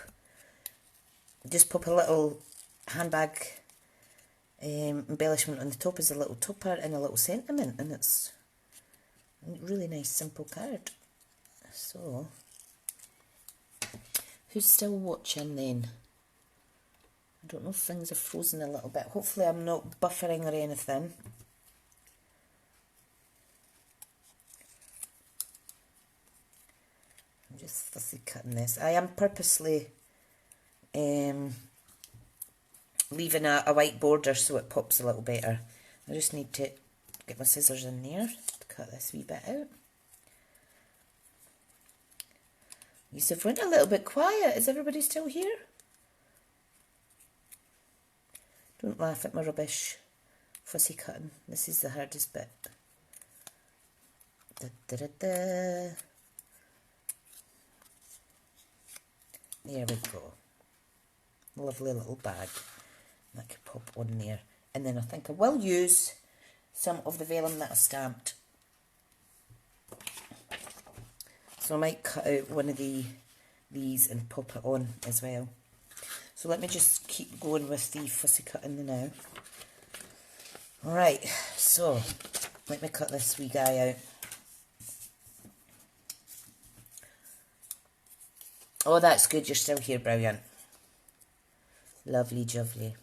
a little handbag embellishment on the top is a little topper and a little sentiment, and it's a really nice simple card. So, who's still watching then? I don't know if things have frozen a little bit. Hopefully I'm not buffering or anything. I'm just fussy cutting this. I am purposely leaving a white border so it pops a little better. I just need to get my scissors in there to cut this wee bit out. Yusuf went a little bit quiet. Is everybody still here? Don't laugh at my rubbish fussy cutting. This is the hardest bit. Da, da, da, da. There we go. Lovely little bag. That could pop on there. And then I think I will use some of the vellum that I stamped. So I might cut out one of these and pop it on as well. So let me just keep going with the fussy cutting now. Alright, so let me cut this wee guy out. Oh, that's good, you're still here, brilliant. Lovely jubbly.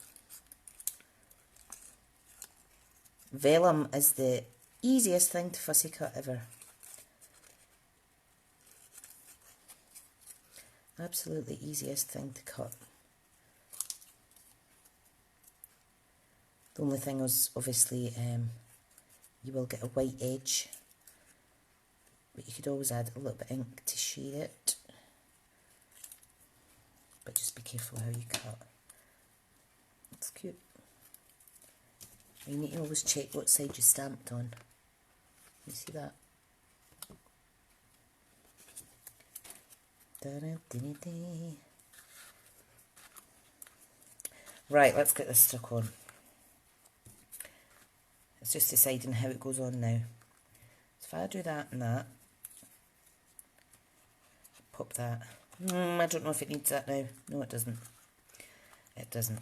Vellum is the easiest thing to fussy cut ever. Absolutely easiest thing to cut. The only thing is, obviously, you will get a white edge, but you could always add a little bit of ink to shade it. But just be careful how you cut. That's cute. You need to always check what side you stamped on. You see that? Right, let's get this stuck on. It's just deciding how it goes on now. So if I do that and that, pop that. I don't know if it needs that now. No, it doesn't. It doesn't.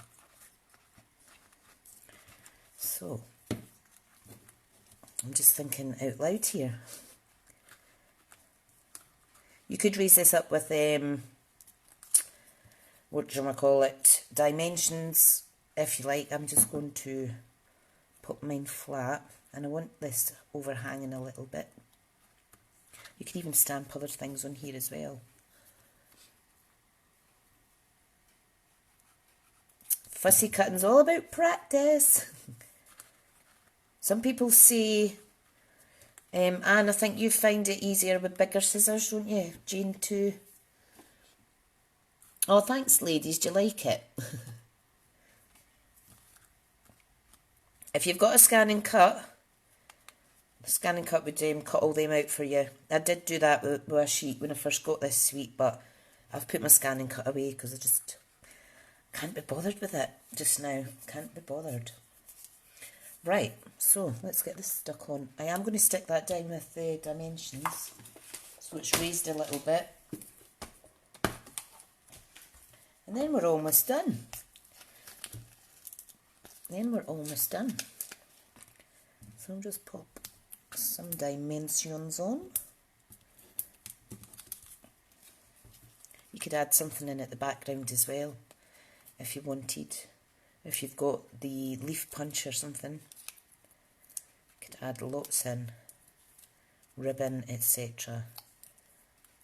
So, I'm just thinking out loud here. You could raise this up with, what do I call it, dimensions, if you like. I'm just going to put mine flat, and I want this overhanging a little bit. You can even stamp other things on here as well. Fussy cutting's all about practice. Some people say, Anne, I think you find it easier with bigger scissors, don't you? Jane too. Oh, thanks ladies, do you like it? If you've got a scan and cut, the scan and cut would cut all them out for you. I did do that with a sheet when I first got this suite, but I've put my scan and cut away because I just can't be bothered with it just now. Can't be bothered. Right, so let's get this stuck on. I am going to stick that down with the dimensions so it's raised a little bit. And then we're almost done. So I'll just pop some dimensions on. You could add something in at the background as well if you wanted. If you've got the leaf punch or something, you could add lots in, ribbon, etc.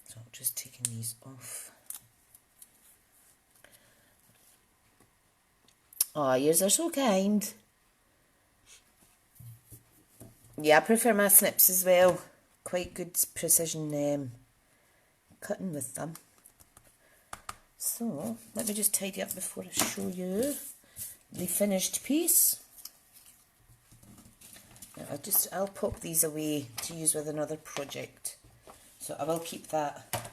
So I'm just taking these off. Oh, yours are so kind. Yeah, I prefer my snips as well. Quite good precision cutting with them. So, let me just tidy up before I show you the finished piece. Now, I'll pop these away to use with another project. So I will keep that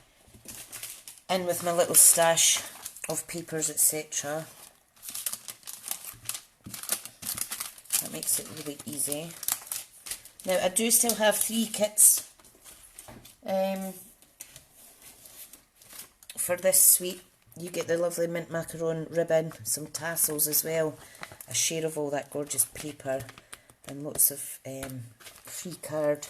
in with my little stash of papers, etc. That makes it really easy. Now I do still have 3 kits for this suite. you get the lovely mint macaron ribbon, some tassels as well, a share of all that gorgeous paper, and lots of free card.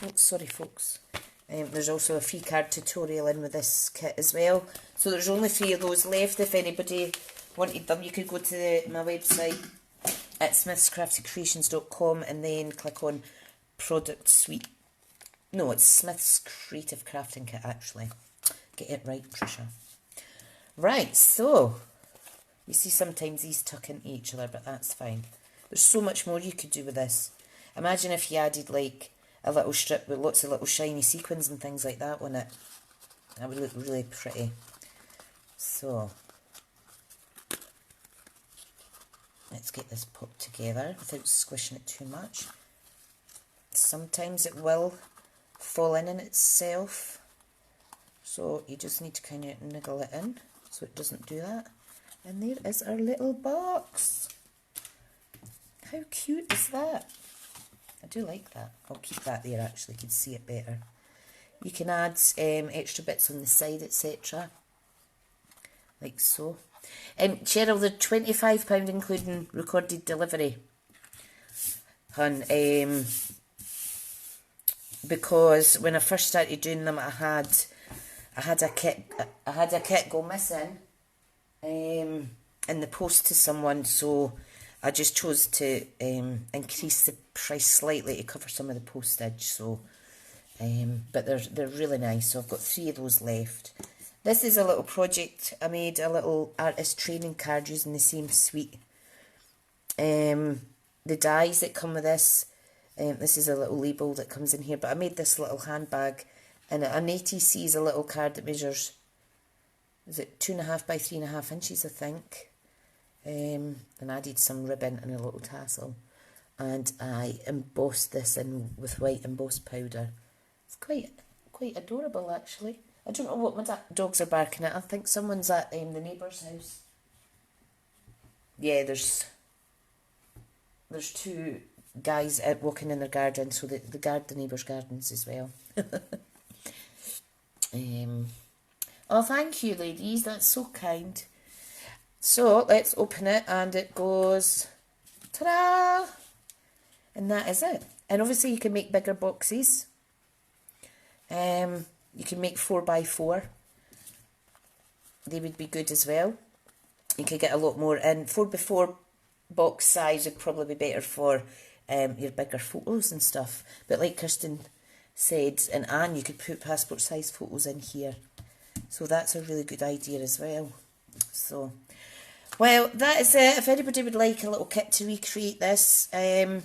Oh, sorry folks. There's also a free card tutorial in with this kit as well. So there's only 3 of those left. If anybody wanted them, you could go to my website at Smithscraftycreations.com and then click on product suite. No, it's Smith's Creative Crafting Kit actually. Get it right, Tricia. Right, so you see sometimes these tuck into each other, but that's fine. There's so much more you could do with this. Imagine if you added like a little strip with lots of little shiny sequins and things like that on it. That would look really pretty. So let's get this popped together without squishing it too much. Sometimes it will fall in itself, so you just need to kind of niggle it in so it doesn't do that. And there is our little box. How cute is that? I do like that. I'll keep that there actually, you can see it better. You can add extra bits on the side, etc. Like so. Cheryl, they're £25 including recorded delivery. Hun, because when I first started doing them, I had a kit go missing in the post to someone, so I just chose to increase the price slightly to cover some of the postage. So, but they're really nice. So I've got 3 of those left. This is a little project I made, a little artist training card using the same suite. The dies that come with this. This is a little label that comes in here, but I made this little handbag, and an ATC is a little card that measures, is it 2.5 by 3.5 inches, I think. And added some ribbon and a little tassel, and I embossed this in with white embossed powder. It's quite adorable actually. I don't know what my dogs are barking at. I think someone's at the neighbour's house. Yeah, there's 2 guys out walking in their garden, so they guard the neighbours' gardens as well. Oh, thank you, ladies. That's so kind. So let's open it, and it goes, ta-da! And that is it. And obviously you can make bigger boxes. You can make 4x4. They would be good as well. You could get a lot more in. 4x4 box size would probably be better for your bigger photos and stuff. But like Kirsten said, and Anne, you could put passport size photos in here. So that's a really good idea as well. So, well, that is it. If anybody would like a little kit to recreate this, you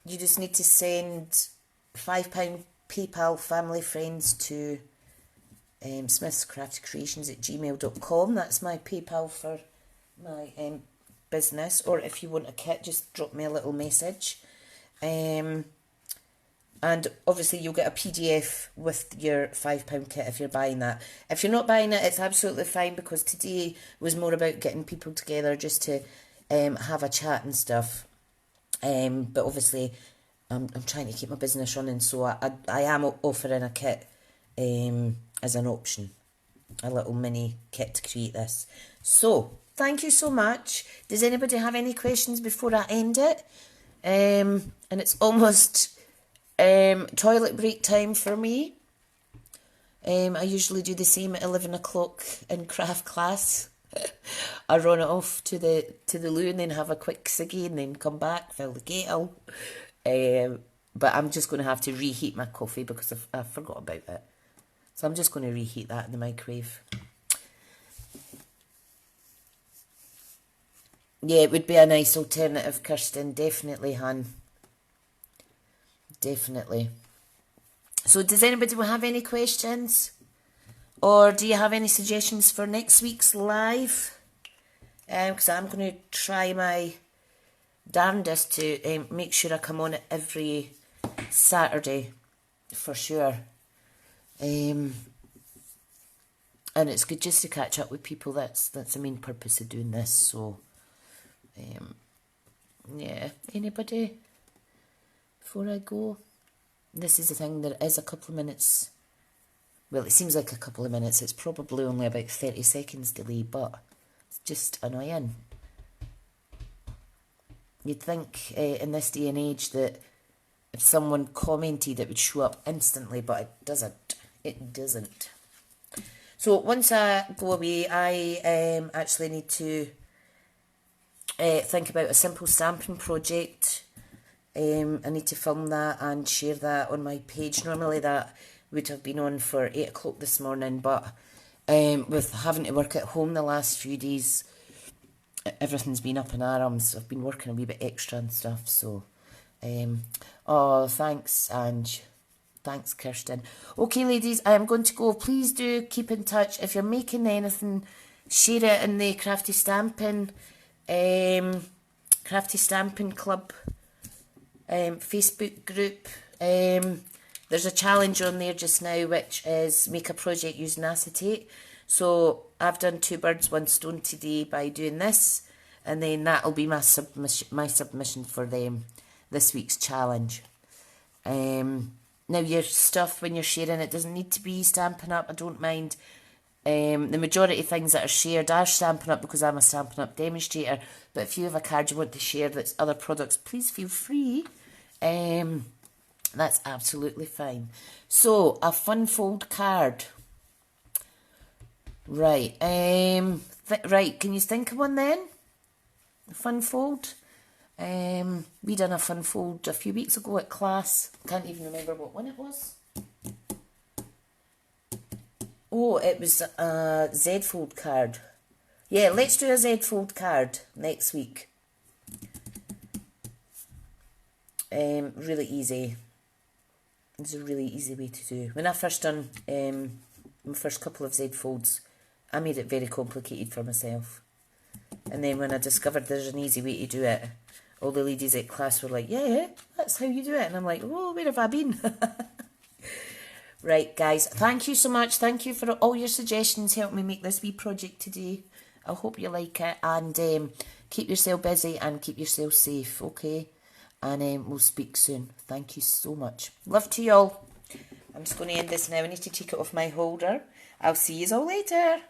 just need to send £5 PayPal family friends to Smithscraftycreations@gmail.com. That's my PayPal for my business. Or if you want a kit, just drop me a little message. And obviously you'll get a PDF with your £5 kit if you're buying that. If you're not buying it, it's absolutely fine, because today was more about getting people together just to have a chat and stuff. But obviously I'm trying to keep my business running, so I am offering a kit as an option. A little mini kit to create this. So, thank you so much. Does anybody have any questions before I end it? And it's almost toilet break time for me. I usually do the same at 11 o'clock in craft class. I run it off to the loo and then have a quick ciggy and then come back, fill the kettle. But I'm just going to have to reheat my coffee because I forgot about it. So I'm just going to reheat that in the microwave. Yeah, it would be a nice alternative, Kirsten. Definitely, hun. Definitely. So does anybody have any questions? Or do you have any suggestions for next week's live? Because I'm going to try my darndest to make sure I come on it every Saturday for sure. And it's good just to catch up with people. That's the main purpose of doing this. So yeah, anybody before I go? This is the thing, there is a couple of minutes Well, it seems like a couple of minutes. It's probably only about 30 seconds delay, but it's just annoying. You'd think in this day and age that if someone commented it would show up instantly, but it doesn't. It doesn't. So once I go away, I actually need to think about a simple stamping project. I need to film that and share that on my page. Normally that would have been on for 8 o'clock this morning, but with having to work at home the last few days, everything's been up in arms. I've been working a wee bit extra and stuff, so oh, thanks, Ange. Thanks, Kirsten. Okay, ladies, I am going to go. Please do keep in touch. If you're making anything, share it in the Crafty Stamping Club Facebook group. There's a challenge on there just now, which is make a project using acetate. So I've done 2 birds, 1 stone today by doing this, and then that'll be my submission for them this week's challenge. Now your stuff, when you're sharing it, doesn't need to be Stampin' Up. I don't mind. The majority of things that are shared are Stampin' Up because I'm a Stampin' Up demonstrator. But if you have a card you want to share that's other products, please feel free. That's absolutely fine. So, a fun fold card. Right. Right, can you think of one then? A fun fold? We done a fun fold a few weeks ago at class. Can't even remember what one it was. Oh, it was a Z fold card. Yeah, let's do a Z fold card next week. Really easy. It's a really easy way to do. When I first done my first couple of Z folds, I made it very complicated for myself. And then when I discovered there's an easy way to do it, all the ladies at class were like, yeah, that's how you do it. And I'm like, oh, where have I been? Right, guys, thank you so much. Thank you for all your suggestions. Help me make this wee project today. I hope you like it. And keep yourself busy and keep yourself safe, okay? And we'll speak soon. Thank you so much. Love to you all. I'm just going to end this now. I need to take it off my holder. I'll see you all later.